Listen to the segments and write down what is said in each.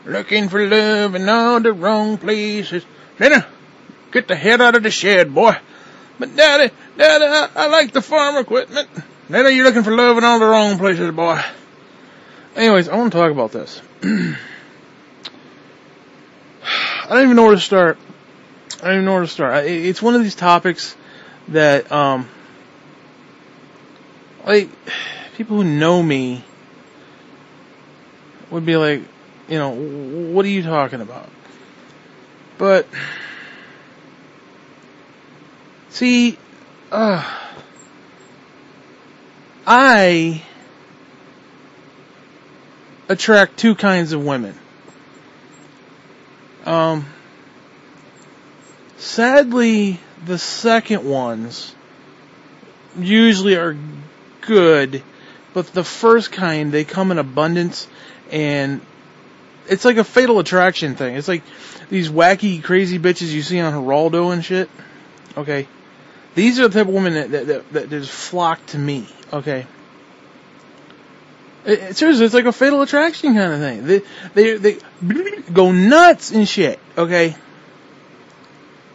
Looking for love in all the wrong places. Nana, get the head out of the shed, boy. But Daddy, I like the farm equipment. Nana, you're looking for love in all the wrong places, boy. Anyways, I want to talk about this. I don't even know where to start. It's one of these topics that, like, people who know me would be like, you know, what are you talking about? But, see, I attract two kinds of women. Sadly, the second ones usually are good, but the first kind, they come in abundance, and it's like a fatal attraction thing. It's like these wacky, crazy bitches you see on Geraldo and shit. Okay? These are the type of women that just flock to me. Okay? Seriously, it's like a fatal attraction kind of thing. They go nuts and shit. Okay?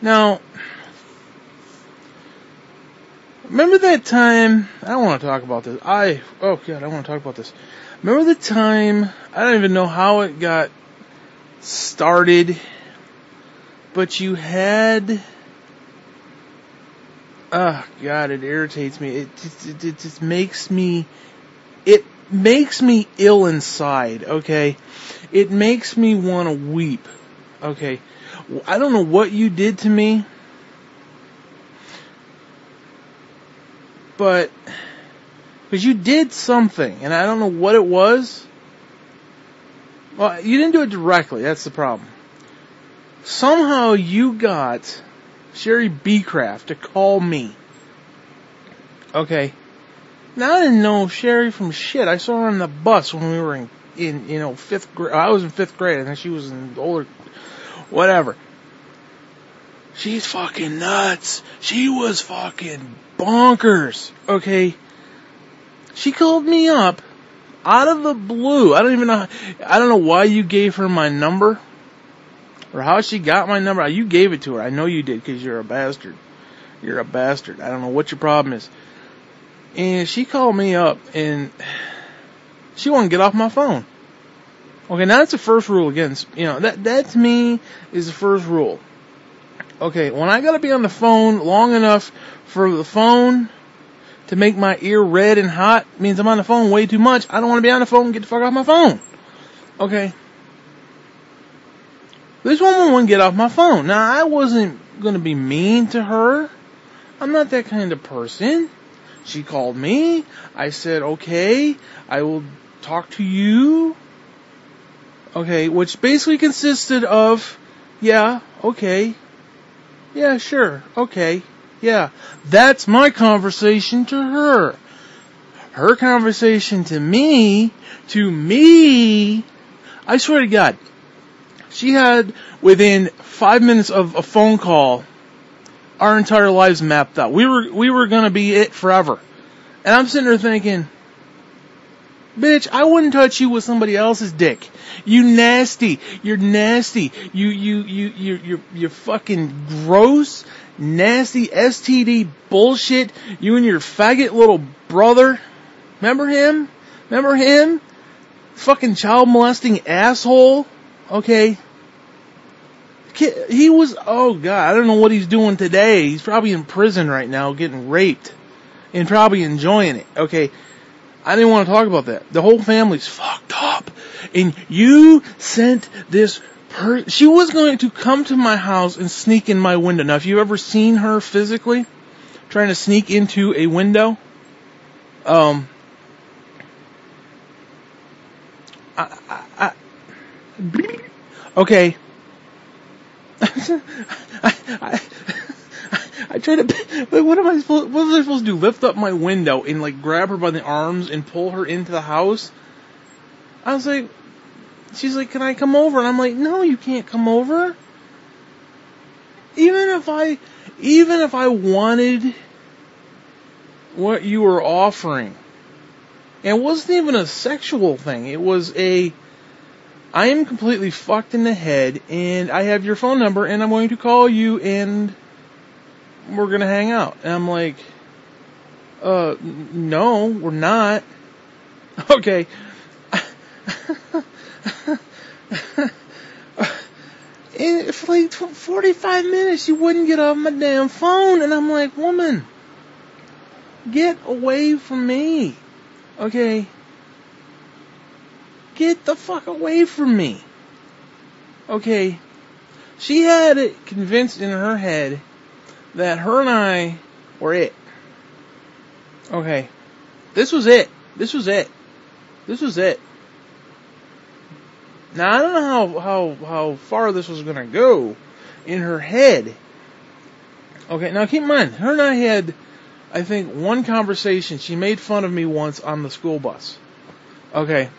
Now, remember that time, I don't want to talk about this. I want to talk about this. Remember the time, I don't even know how it got started, but you had, oh God, it irritates me. It just makes me ill inside, okay? It makes me want to weep, okay? I don't know what you did to me, but because you did something, and I don't know what it was. Well, you didn't do it directly, that's the problem. Somehow you got Sherry Beecraft to call me. Okay. Now I didn't know Sherry from shit. I saw her on the bus when we were in 5th grade. I was in 5th grade, and then she was in older, whatever. She's fucking nuts. She was fucking bonkers. Okay. She called me up out of the blue. I don't know why you gave her my number or how she got my number. You gave it to her. I know you did because you're a bastard. You're a bastard. I don't know what your problem is. And she called me up and she wanted to get off my phone. Okay, now that's the first rule against, that to me is the first rule. Okay, when I gotta be on the phone long enough for the phone to make my ear red and hot, means I'm on the phone way too much. I don't want to be on the phone. Get the fuck off my phone. Okay. This woman wouldn't get off my phone. Now, I wasn't going to be mean to her. I'm not that kind of person. She called me. I said, okay, I will talk to you. Okay, which basically consisted of, yeah, okay. Yeah, sure, okay. Yeah, that's my conversation to her. Her conversation to me, I swear to God, she had, within 5 minutes of a phone call, our entire lives mapped out. We were gonna be it forever. And I'm sitting there thinking, bitch, I wouldn't touch you with somebody else's dick. You nasty. You're nasty. You're fucking gross, nasty STD bullshit. You and your faggot little brother. Remember him? Fucking child molesting asshole. Okay. He was, oh God, I don't know what he's doing today. He's probably in prison right now getting raped. And probably enjoying it. Okay. I didn't want to talk about that. The whole family's fucked up. And you sent this she was going to come to my house and sneak in my window. Now, if you've ever seen her physically trying to sneak into a window, okay. I tried to, like, what was I supposed to do? Lift up my window and, like, grab her by the arms and pull her into the house? I was like, she's like, can I come over? And I'm like, no, you can't come over. Even if I wanted what you were offering, and it wasn't even a sexual thing. It was I am completely fucked in the head, and I have your phone number, and I'm going to call you, and we're going to hang out. And I'm like, no, we're not. Okay. And for like 45 minutes, she wouldn't get off my damn phone, and I'm like, woman, get away from me. Okay? Get the fuck away from me. Okay? She had it convinced in her head that her and I were it. Okay? This was it. This was it. This was it. Now, I don't know how far this was going to go in her head. Okay, now keep in mind, her and I had, I think, one conversation. She made fun of me once on the school bus. Okay.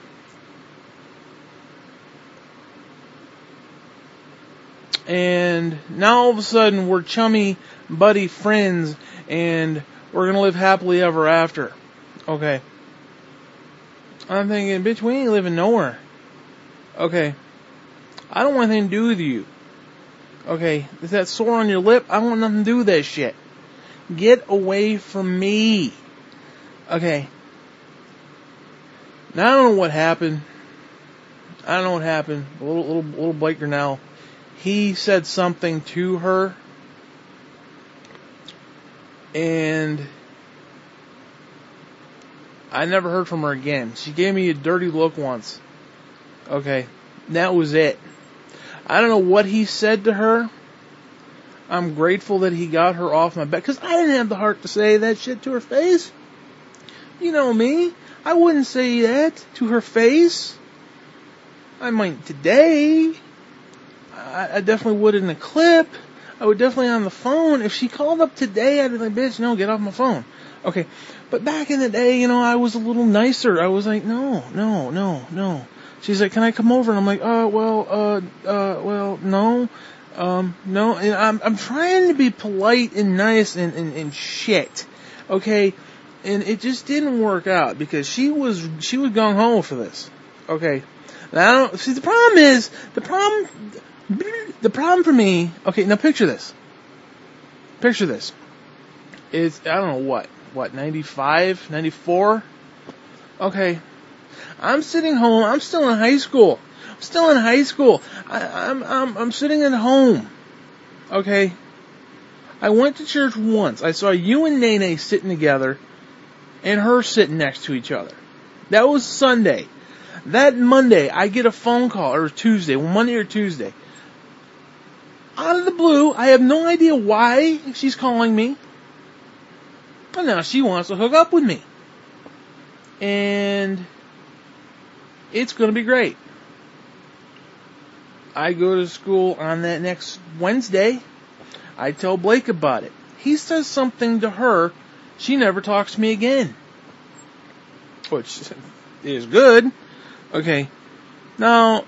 And now all of a sudden we're chummy buddy friends and we're going to live happily ever after. Okay. I'm thinking, bitch, we ain't living nowhere. Okay. I don't want anything to do with you. Okay. Is that sore on your lip? I don't want nothing to do with that shit. Get away from me. Okay. Now I don't know what happened. I don't know what happened. Little Blake Grinnell. He said something to her. And I never heard from her again. She gave me a dirty look once. Okay. That was it. I don't know what he said to her. I'm grateful that he got her off my back. Because I didn't have the heart to say that shit to her face. You know me. I wouldn't say that to her face. I might today. I definitely would in a clip. I would definitely on the phone. If she called up today, I'd be like, bitch, no, get off my phone. Okay. But back in the day, I was a little nicer. I was like, no. She's like, can I come over? And I'm like, well, no. No. And I'm trying to be polite and nice and shit. Okay. And it just didn't work out because she was gung-ho for this. Okay. Now, see, the problem for me, okay, now picture this. It's, I don't know what, 95, 94? Okay. I'm sitting home, I'm still in high school. I'm sitting at home. Okay. I went to church once. I saw you and Nene sitting together and her sitting next to each other. That was Sunday. That Monday, I get a phone call, or Tuesday, Monday or Tuesday. Out of the blue, I have no idea why she's calling me. But now she wants to hook up with me. And it's going to be great. I go to school on that next Wednesday. I tell Blake about it. He says something to her. She never talks to me again. Which is good. Okay. Now,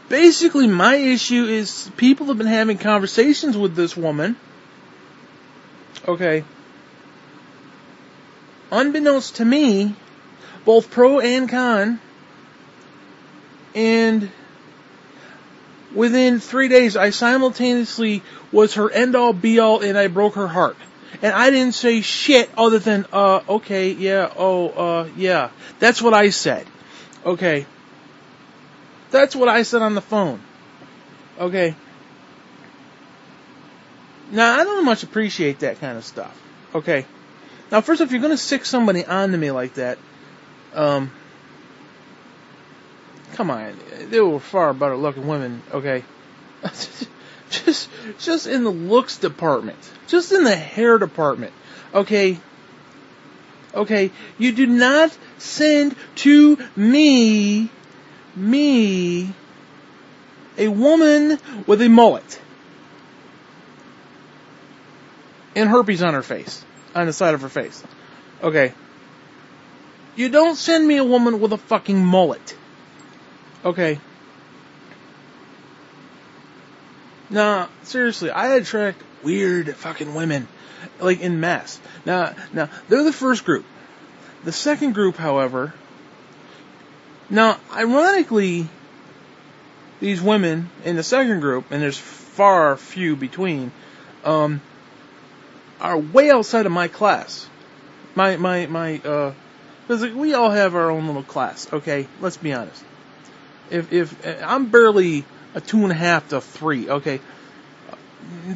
basically my issue is people have been having conversations with this woman. Okay. Unbeknownst to me, both pro and con. And within 3 days, I simultaneously was her end-all, be-all, and I broke her heart. And I didn't say shit other than, okay, yeah, yeah. That's what I said. Okay. That's what I said on the phone. Okay. Now, I don't much appreciate that kind of stuff. Okay. Now, first if you're going to sick somebody onto me like that, come on. There were far better looking women, okay? just in the looks department. Just in the hair department. Okay? Okay? You do not send to me, a woman with a mullet. And herpes on her face. On the side of her face. Okay? You don't send me a woman with a fucking mullet. Okay? Now, seriously, I attract weird fucking women. Like, en masse. Now, they're the first group. The second group, however... Now, ironically, these women in the second group, and there's far few between, are way outside of my class. Because we all have our own little class, okay? Let's be honest. If I'm barely a 2.5 to 3, okay?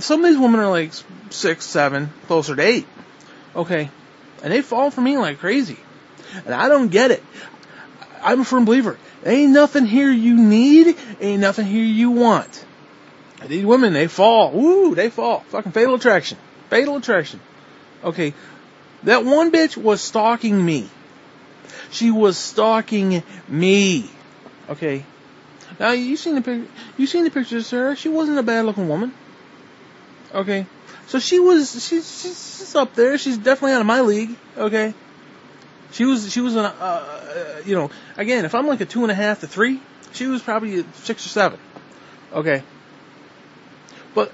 Some of these women are like 6, 7, closer to 8, okay? And they fall for me like crazy. And I don't get it. I'm a firm believer. Ain't nothing here you need, ain't nothing here you want. These women, they fall. Woo, they fall. Fucking fatal attraction. Fatal attraction. Okay, that one bitch was stalking me. She was stalking me. Okay. Now you seen the pictures, Sarah. She wasn't a bad looking woman. Okay. So she's up there. She's definitely out of my league. Okay. She was again, if I'm like a 2.5 to 3, she was probably a 6 or 7. Okay. But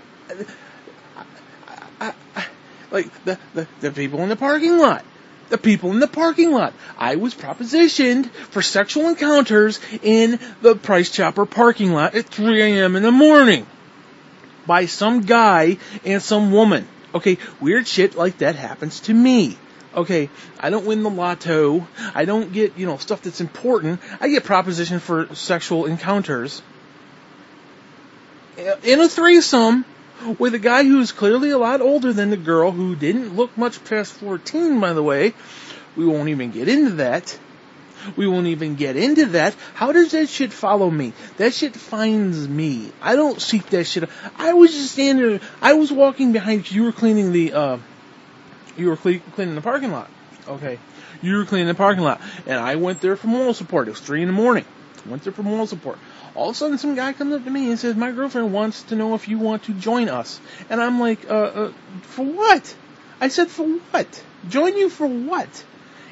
I like the people in the parking lot. The people in the parking lot. I was propositioned for sexual encounters in the Price Chopper parking lot at 3 a.m. in the morning by some guy and some woman. Okay, weird shit like that happens to me. Okay, I don't win the lotto. I don't get, stuff that's important. I get propositioned for sexual encounters in a threesome with a guy who's clearly a lot older than the girl, who didn't look much past 14, by the way. We won't even get into that. How does that shit follow me? That shit finds me. I don't seek that shit. I was just standing there. I was walking behind you. You were cleaning the parking lot. Okay. You were cleaning the parking lot. And I went there for moral support. It was 3 in the morning. I went there for moral support. All of a sudden, some guy comes up to me and says, my girlfriend wants to know if you want to join us. And I'm like, for what? I said, for what? Join you for what?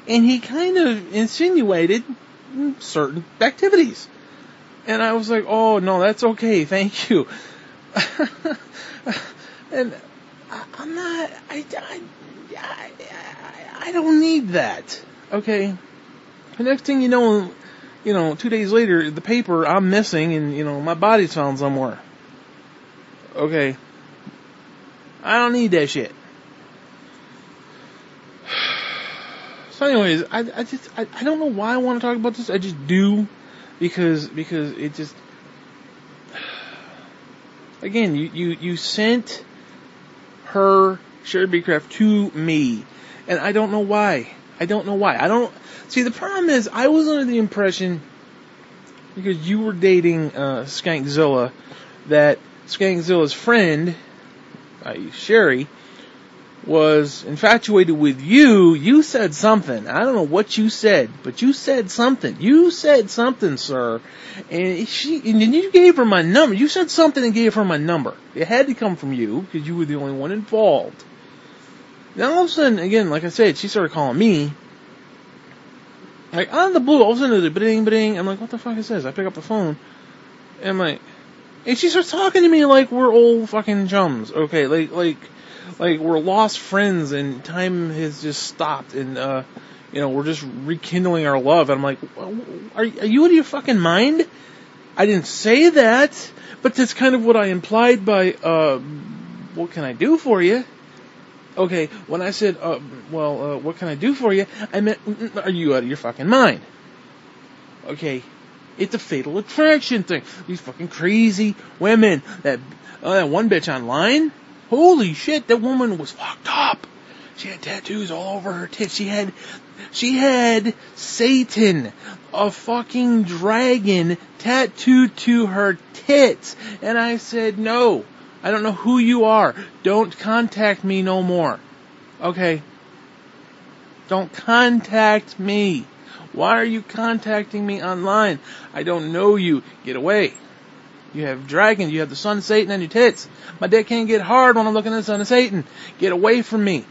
And he kind of insinuated certain activities. And I was like, oh, no, that's okay. Thank you. And I'm not, I don't need that. Okay. The next thing you know, 2 days later, the paper, I'm missing, and, my body's found somewhere. Okay. I don't need that shit. So anyways, I don't know why I want to talk about this. I just do, because it just, again, you sent her Sherry Beecraft to me, and I don't know why. See, the problem is, I was under the impression, because you were dating Skankzilla, that Skankzilla's friend, i.e. Sherry, was infatuated with you. You said something. I don't know what you said, but you said something. You said something, sir. And then you gave her my number. You said something and gave her my number. It had to come from you, because you were the only one involved. Now all of a sudden, again, like I said, she started calling me. Like, out of the blue, all of a sudden, ba-ding. I'm like, what the fuck is this? I pick up the phone, and I'm like, and she starts talking to me like we're old fucking chums, okay? Like we're lost friends, and time has just stopped, and, we're just rekindling our love. And I'm like, are you out of your fucking mind? I didn't say that, but that's kind of what I implied by, what can I do for you? Okay, when I said, what can I do for you? I meant, are you out of your fucking mind? Okay, it's a fatal attraction thing. These fucking crazy women. That one bitch online, holy shit, that woman was fucked up. She had tattoos all over her tits. She had Satan, a fucking dragon, tattooed to her tits. And I said, no. I don't know who you are. Don't contact me no more. Okay? Don't contact me. Why are you contacting me online? I don't know you. Get away. You have dragon. You have the son of Satan on your tits. My dick can't get hard when I'm looking at the son of Satan. Get away from me.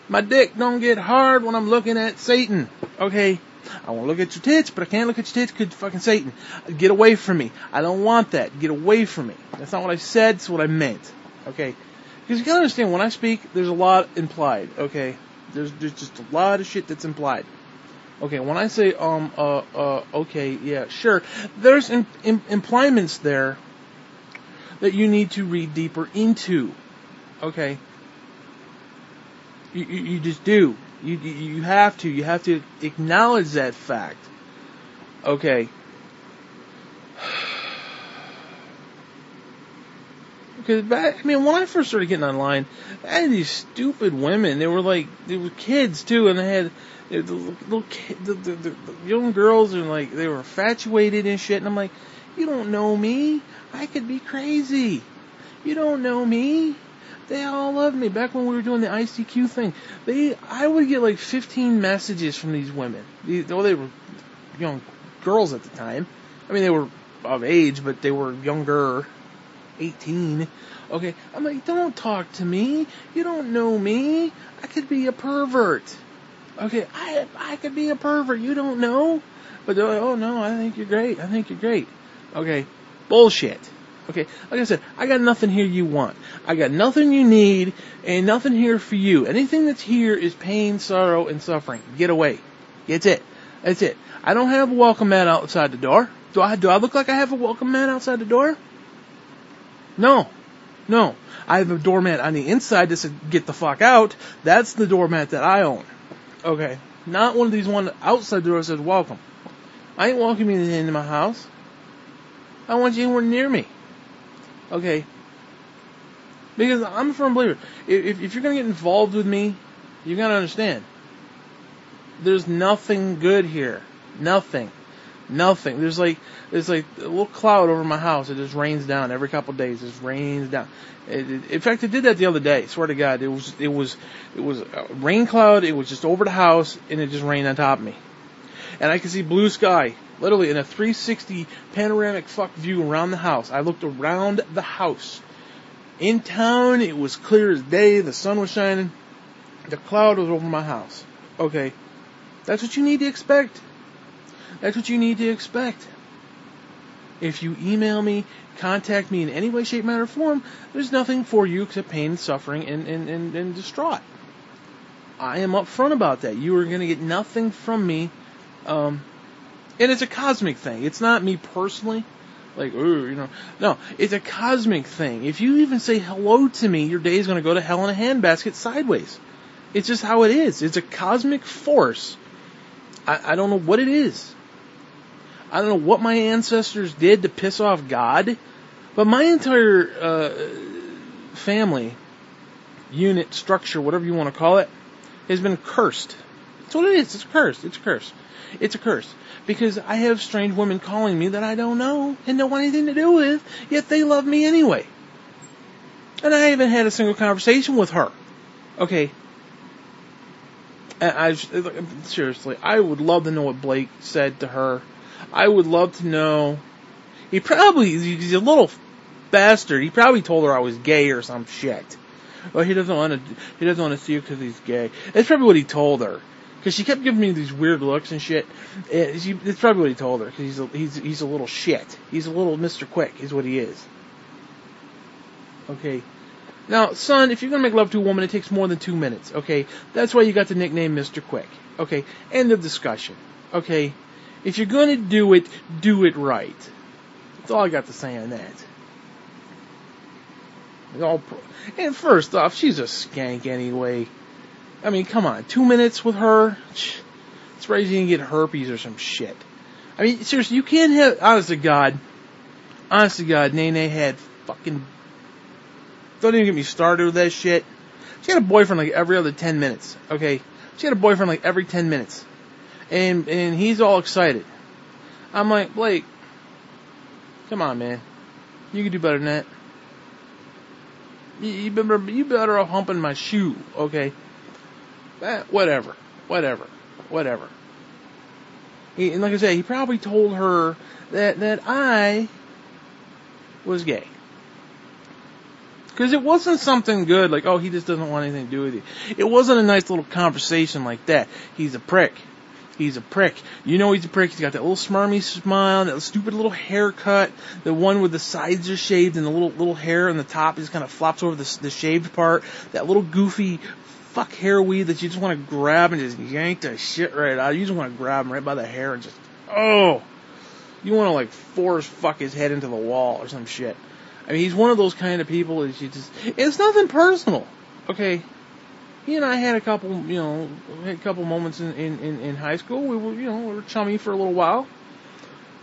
My dick don't get hard when I'm looking at Satan. Okay? I want to look at your tits, but I can't look at your tits because fucking Satan. Get away from me. I don't want that. Get away from me. That's not what I said. It's what I meant. Okay? Because you gotta understand, when I speak, there's a lot implied. Okay? There's just a lot of shit that's implied. Okay, when I say, okay, yeah, sure, there's implements there that you need to read deeper into. Okay? You just do. You have to. You have to acknowledge that fact. Okay. Because when I first started getting online, I had these stupid women. They were kids too, and they had the young girls, and they were infatuated and shit. And I'm like, you don't know me. I could be crazy. You don't know me. They all loved me. Back when we were doing the ICQ thing, I would get 15 messages from these women. They were young girls at the time. I mean, they were of age, but they were younger, 18. Okay, I'm like, don't talk to me. You don't know me. I could be a pervert. Okay, I could be a pervert. You don't know. But they're like, oh no, I think you're great. I think you're great. Okay, bullshit. Okay, like I said, I got nothing here you want. I got nothing you need, and nothing here for you. Anything that's here is pain, sorrow, and suffering. Get away. That's it. That's it. I don't have a welcome mat outside the door. Do I look like I have a welcome mat outside the door? No. No. I have a doormat on the inside that says, get the fuck out. That's the doormat that I own. Okay. Not one of these one outside the door that says, welcome. I ain't welcoming you into my house. I don't want you anywhere near me. Okay? Because I'm a firm believer. If you're going to get involved with me, you got to understand. There's nothing good here. Nothing. There's a little cloud over my house. It just rains down every couple of days. It just rains down. In fact, it did that the other day. Swear to God, it was a rain cloud. It was just over the house, and it just rained on top of me. And I could see blue sky, literally in a 360 panoramic view around the house. I looked around the house. In town, it was clear as day. The sun was shining. The cloud was over my house. Okay, that's what you need to expect. That's what you need to expect. If you email me, contact me in any way, shape, manner, or form, there's nothing for you except pain, suffering, and distraught. I am upfront about that. You are going to get nothing from me. And it's a cosmic thing. It's not me personally. No, it's a cosmic thing. If you even say hello to me, your day is going to go to hell in a handbasket sideways. It's just how it is. It's a cosmic force. I don't know what it is. I don't know what my ancestors did to piss off God, but my entire family, unit, structure, whatever you want to call it, has been cursed. That's what it is. It's cursed. It's a curse. It's a curse. Because I have strange women calling me that I don't know and don't want anything to do with, yet they love me anyway. And I haven't had a single conversation with her. Okay. And seriously, I would love to know what Blake said to her. I would love to know. He's a little bastard. He probably told her I was gay or some shit. Well, he doesn't want to see her because he's gay. That's probably what he told her. Because she kept giving me these weird looks and shit. It's probably what he told her. Because he's a little shit. He's a little Mr. Quick, is what he is. Okay. Now, son, if you're going to make love to a woman, it takes more than 2 minutes. Okay. That's why you got the nickname Mr. Quick. Okay. End of discussion. Okay. If you're going to do it right. That's all I got to say on that. And first off, she's a skank anyway. I mean, come on. 2 minutes with her? It's right as you can get herpes or some shit. I mean, seriously, you can't have... Honest to God, Nene had fucking... Don't even get me started with that shit. She had a boyfriend every other 10 minutes, okay? She had a boyfriend every 10 minutes. And he's all excited. I'm like, Blake, come on, man. You can do better than that. You better off humping my shoe, okay? Whatever. And like I said, he probably told her that I was gay. Because it wasn't something good, he just doesn't want anything to do with you. It wasn't a nice little conversation like that. He's a prick. He's a prick. You know he's a prick. He's got that little smarmy smile, that stupid little haircut, the one with the sides are shaved and the little hair on the top just kind of flops over the shaved part, that little goofy fuck hair weed that you just want to grab and just yank the shit right out. You just want to grab him right by the hair and just, oh. You want to like force fuck his head into the wall or some shit. I mean, he's one of those kind of people that you just, it's nothing personal. Okay. He and I had a couple, moments in high school. We were chummy for a little while.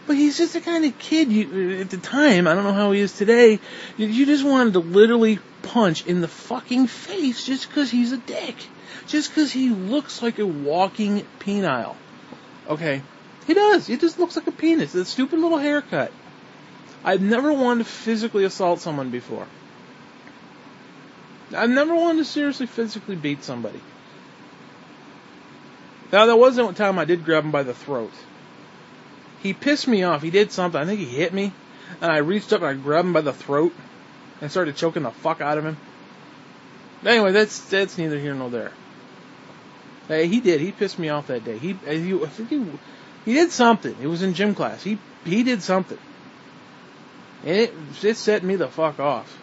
But he's just the kind of kid, at the time, I don't know how he is today, you just wanted to literally punch in the fucking face just because he's a dick. Just because he looks like a walking penile. Okay? He does. He just looks like a penis. That stupid little haircut. I've never wanted to physically assault someone before. I've never wanted to seriously physically beat somebody. Now, there wasn't one time I did grab him by the throat. He pissed me off. He did something. I think he hit me. And I reached up and I grabbed him by the throat and started choking the fuck out of him. Anyway, that's neither here nor there. Hey, he did. He pissed me off that day. He did something. It was in gym class. He did something. And it set me the fuck off.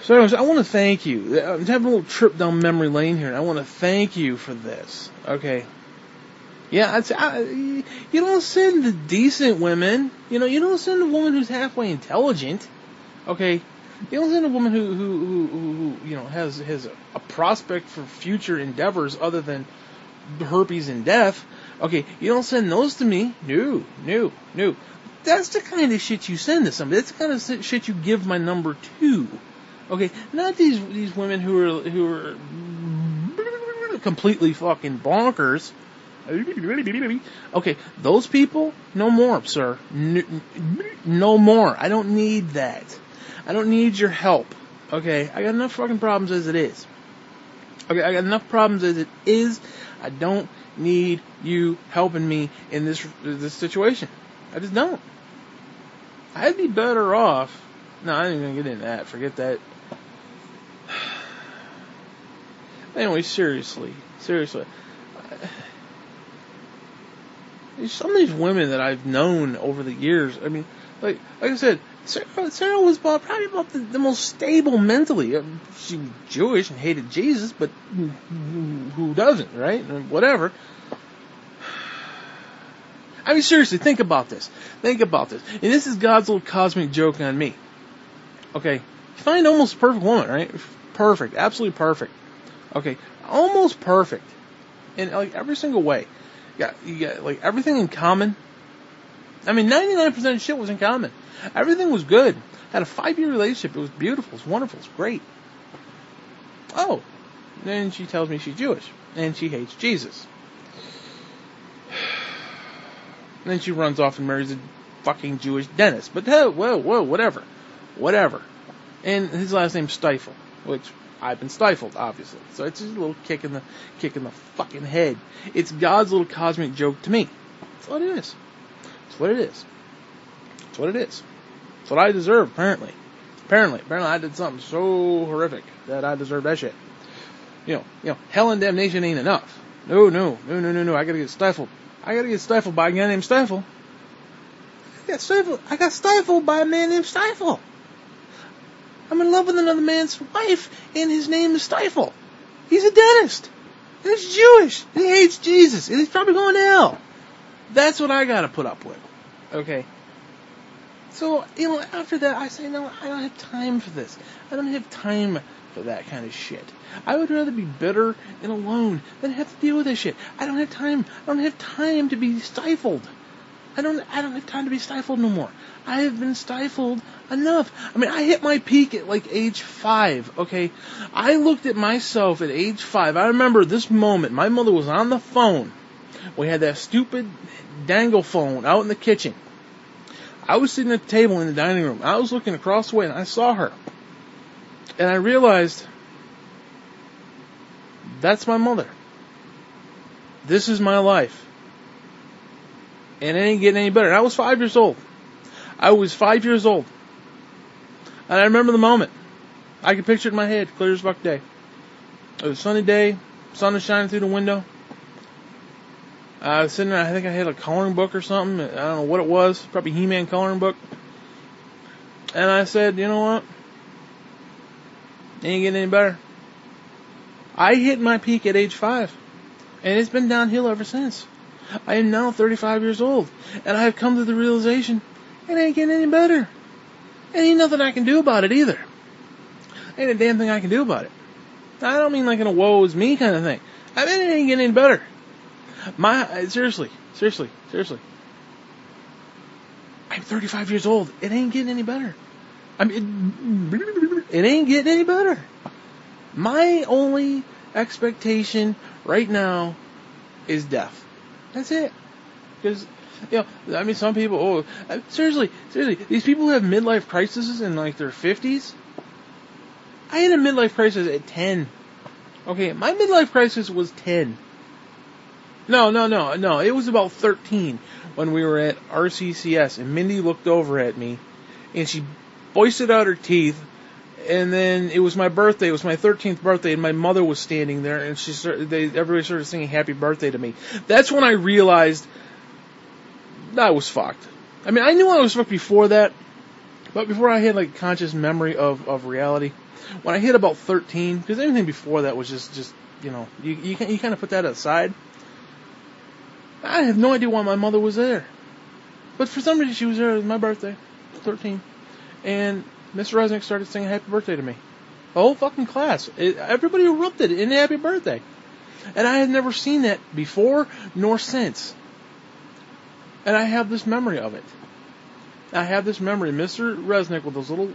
So anyways, I want to thank you. I'm having a little trip down memory lane here, and I want to thank you for this. Okay. Yeah, you don't send the decent women. You don't send a woman who's halfway intelligent. Okay. You don't send a woman who has a prospect for future endeavors other than herpes and death. Okay. You don't send those to me. No. That's the kind of shit you send to somebody. That's the kind of shit you give my number to. Okay. Not these women who are completely fucking bonkers. Okay, those people, no more, sir. No more. I don't need that. I don't need your help. Okay, I got enough fucking problems as it is. Okay, I got enough problems as it is. I don't need you helping me in this situation. I just don't. I'd be better off. No, I ain't gonna get into that. Forget that. Anyway, seriously. Some of these women that I've known over the years, I mean, like I said, Sarah was probably about the most stable mentally. She was Jewish and hated Jesus, but who doesn't, right? Whatever. I mean, seriously, think about this. And this is God's little cosmic joke on me. Okay, find almost perfect woman, right? Perfect, absolutely perfect. Okay, almost perfect in like every single way. You got like everything in common. I mean, 99% of shit was in common. Everything was good. Had a 5-year relationship. It was beautiful. It was wonderful. It was great. Oh, then she tells me she's Jewish and she hates Jesus. And then she runs off and marries a fucking Jewish dentist. But whatever. And his last name's Stifle, which I've been stifled, obviously. So it's just a little kick in the fucking head. It's God's little cosmic joke to me. That's what it is. It's what I deserve, apparently. Apparently I did something so horrific that I deserve that shit. Hell and damnation ain't enough. No. I gotta get stifled. By a guy named Stifle. I got stifled by a man named Stifle. I'm in love with another man's wife, and his name is Stifle. He's a dentist. And he's Jewish. And he hates Jesus. And he's probably going to hell. That's what I gotta put up with. Okay? So, after that, I say, no, I don't have time for this. I don't have time for that kind of shit. I would rather be bitter and alone than have to deal with this shit. I don't have time. I don't have time to be stifled. I don't have time to be stifled no more. I have been stifled enough. I mean, I hit my peak at like age 5, okay? I looked at myself at age 5. I remember this moment. My mother was on the phone. We had that stupid dangle phone out in the kitchen. I was sitting at the table in the dining room. I was looking across the way and I saw her. And I realized, that's my mother. This is my life. And it ain't getting any better. And I was 5 years old. And I remember the moment. I can picture it in my head, clear as fuck day. It was a sunny day, sun was shining through the window. I was sitting there, I think I had a coloring book or something. I don't know what it was, probably He-Man coloring book. And I said, you know what? Ain't getting any better. I hit my peak at age 5, and it's been downhill ever since. I am now 35 years old, and I have come to the realization it ain't getting any better. Ain't nothing I can do about it either. Ain't a damn thing I can do about it. I don't mean like in a woe is me kind of thing. I mean it ain't getting any better. Seriously. I'm 35 years old. It ain't getting any better. It ain't getting any better. My only expectation right now is death. That's it. Because, some people, seriously, these people who have midlife crises in like their 50s, I had a midlife crisis at 10. Okay, my midlife crisis was 10. No, it was about 13 when we were at RCCS, and Mindy looked over at me, and she boisted out her teeth, and then it was my birthday, it was my 13th birthday, and my mother was standing there, and everybody started singing happy birthday to me. That's when I realized I was fucked. I mean, I knew I was fucked before that, but before I had like conscious memory of reality, when I hit about 13, because everything before that was just you kind of put that aside. I have no idea why my mother was there. But for some reason she was there. It was my birthday, 13. And Mr. Resnick started singing happy birthday to me. The whole fucking class. Everybody erupted in happy birthday. And I had never seen that before nor since. And I have this memory of it. I have this memory. Mr. Resnick with those little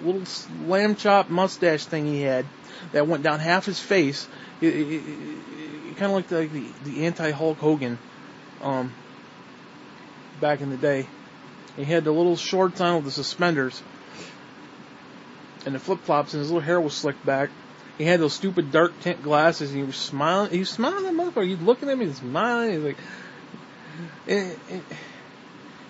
lamb chop mustache thing he had that went down half his face. It kind of like the anti-Hulk Hogan. Back in the day, he had the little shorts on with the suspenders and the flip-flops, and his little hair was slicked back. He had those stupid dark tint glasses, and he was smiling. He was smiling at that motherfucker. He's looking at me and smiling. He's like,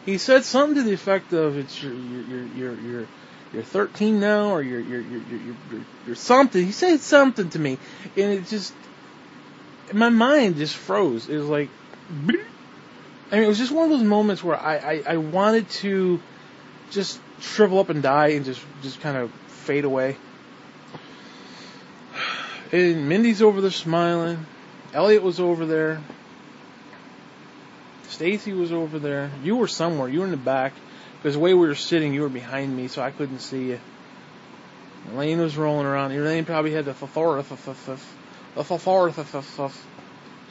he said something to the effect of, "It's you're 13 now, or you're something." He said something to me, and it just, my mind just froze. It was like, I mean, it was just one of those moments where I wanted to just shrivel up and die and just kind of fade away. And Mindy's over there smiling. Elliot was over there. Stacy was over there. You were somewhere. You were in the back. Because the way we were sitting, you were behind me, so I couldn't see you. Elaine was rolling around. Elaine probably had the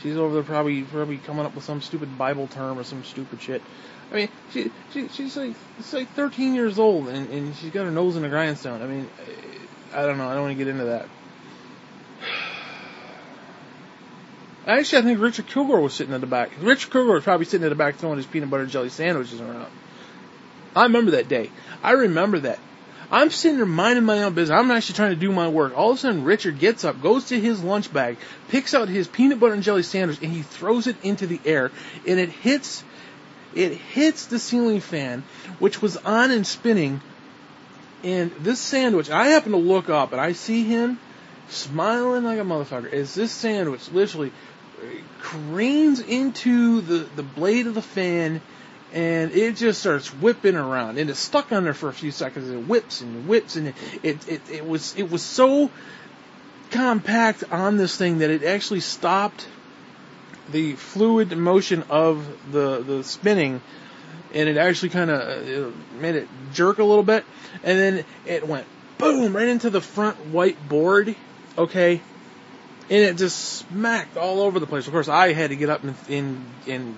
She's over there probably coming up with some stupid Bible term or some stupid shit. I mean, she's like 13 years old, and she's got her nose in a grindstone. I mean, I don't know. I don't want to get into that. Actually, I think Richard Kilgore was sitting at the back. Richard Kilgore was probably sitting at the back throwing his peanut butter and jelly sandwiches around. I remember that day. I remember that. I'm sitting there minding my own business. I'm actually trying to do my work. All of a sudden, Richard gets up, goes to his lunch bag, picks out his peanut butter and jelly sandwich, and he throws it into the air, and it hits the ceiling fan, which was on and spinning. And this sandwich, I happen to look up, and I see him smiling like a motherfucker as this sandwich literally cranes into the blade of the fan, and it just starts whipping around, and it's stuck on there for a few seconds. It whips, and it was so compact on this thing that it actually stopped the fluid motion of the spinning, and it actually kind of made it jerk a little bit, and then it went boom right into the front white board, okay, and it just smacked all over the place. Of course, I had to get up and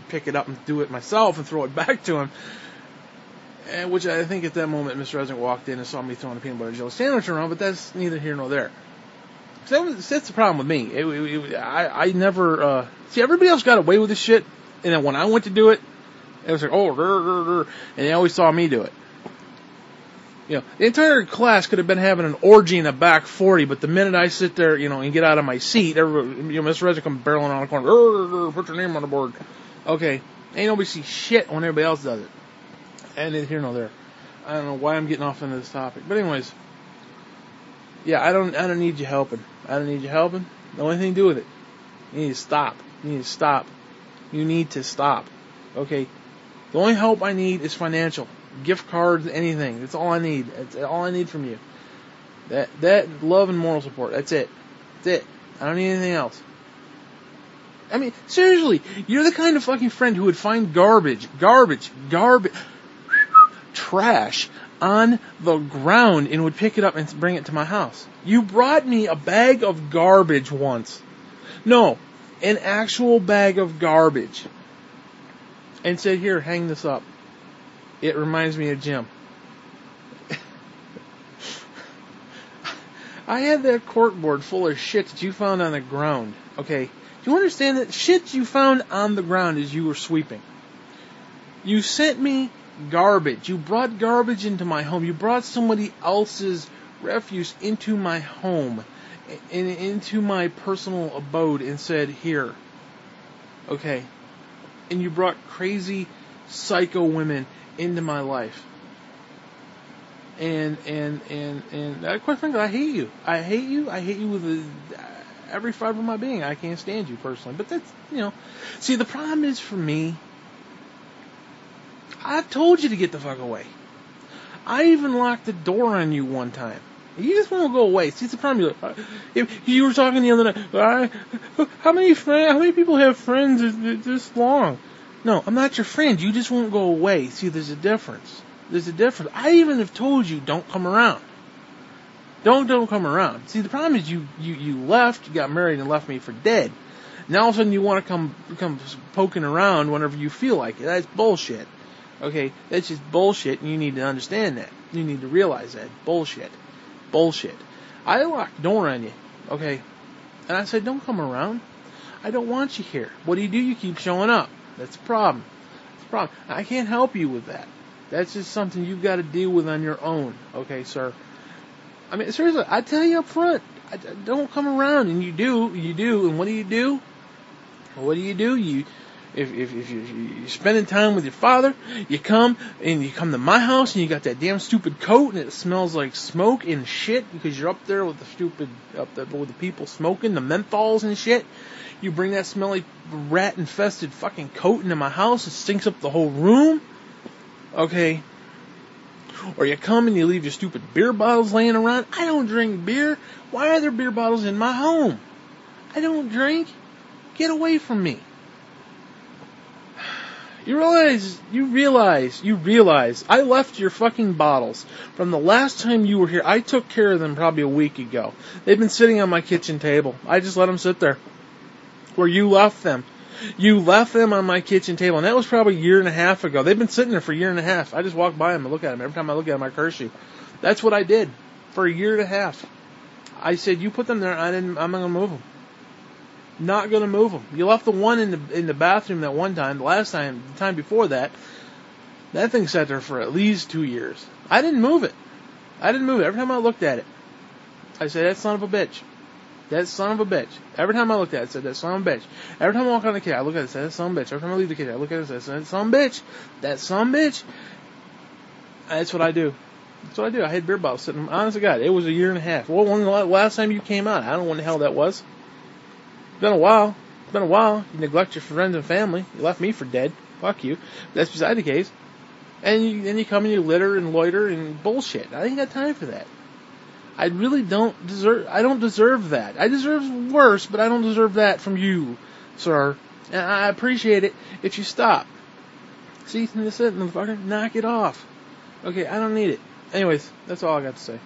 pick it up and do it myself and throw it back to him. And which I think at that moment, Mr. Resnick walked in and saw me throwing a peanut butter and jelly sandwich around, but that's neither here nor there. So that's the problem with me. I never... see, everybody else got away with this shit, and then when I went to do it, it was like, and they always saw me do it. You know, the entire class could have been having an orgy in a back 40, but the minute I sit there, and get out of my seat, Mr. Resnick comes barreling around the corner, put your name on the board. Okay, ain't nobody see shit when everybody else does it. And neither here nor there. I don't know why I'm getting off into this topic, but anyways, yeah, I don't need you helping. I don't need you helping. The only thing to do with it, you need to stop. You need to stop. You need to stop. Okay, the only help I need is financial. Gift cards, anything. That's all I need. That's all I need from you. That love and moral support. That's it. That's it. I don't need anything else. I mean, seriously, you're the kind of fucking friend who would find garbage, trash on the ground and would pick it up and bring it to my house. You brought me a bag of garbage once. No, an actual bag of garbage. And said, here, hang this up. It reminds me of Jim. I had that corkboard full of shit that you found on the ground. Okay? Do you understand that shit you found on the ground as you were sweeping? You sent me garbage. You brought garbage into my home. You brought somebody else's refuse into my home, into my personal abode, and said, here. Okay? And you brought crazy psycho women into my life. And quite frankly, I hate you. I hate you with every fiber of my being. I can't stand you personally. But that's, see, the problem is for me, I've told you to get the fuck away. I even locked the door on you one time. You just won't go away. See, it's the problem. If you were talking the other night, how many people have friends this long? No, I'm not your friend. You just won't go away. See, there's a difference. I even have told you, don't come around. Don't come around. See, the problem is you left, you got married and left me for dead. Now all of a sudden you want to come poking around whenever you feel like it. That's bullshit. Okay? That's just bullshit, and you need to understand that. You need to realize that. Bullshit. I locked the door on you. Okay? And I said, don't come around. I don't want you here. What do? You keep showing up. That's the problem. I can't help you with that. That's just something you've got to deal with on your own. Okay, sir? I mean, seriously, I tell you up front, don't come around, and you do, and what do you do? If you're spending time with your father, you come to my house, and you got that damn stupid coat, and it smells like smoke and shit, because you're up there with the people smoking, the menthols and shit. You bring that smelly, rat-infested fucking coat into my house, it stinks up the whole room. Okay? Or you come and you leave your stupid beer bottles laying around. I don't drink beer. Why are there beer bottles in my home? I don't drink. Get away from me. You realize I left your fucking bottles from the last time you were here. I took care of them probably a week ago. They've been sitting on my kitchen table. I just let them sit there. Where you left them. You left them on my kitchen table, and that was probably a year and a half ago. They've been sitting there for a year and a half. I just walk by them and look at them. Every time I look at them, I curse you. That's what I did for a year and a half. I said, you put them there, I'm not going to move them. Not going to move them. You left the one in the bathroom that one time. The time before that thing sat there for at least 2 years. I didn't move it. Every time I looked at it, I said, that son of a bitch. That son of a bitch. Every time I looked at it, I said, that son of a bitch. Every time I walk on the kitchen, I look at it, I said, that son of a bitch. Every time I leave the kitchen, I look at it, I said, that son of a bitch. That son of a bitch. That's what I do. I had beer bottles sitting, honest to God, it was a year and a half. Well, when the last time you came out? I don't know when the hell that was. It's been a while. You neglect your friends and family. You left me for dead. Fuck you. That's beside the case. And then you come and you litter and loiter and bullshit. I ain't got time for that. I don't deserve that. I deserve worse, but I don't deserve that from you, sir. And I appreciate it if you stop. See, that's it, motherfucker. Knock it off. Okay, I don't need it. Anyways, that's all I got to say.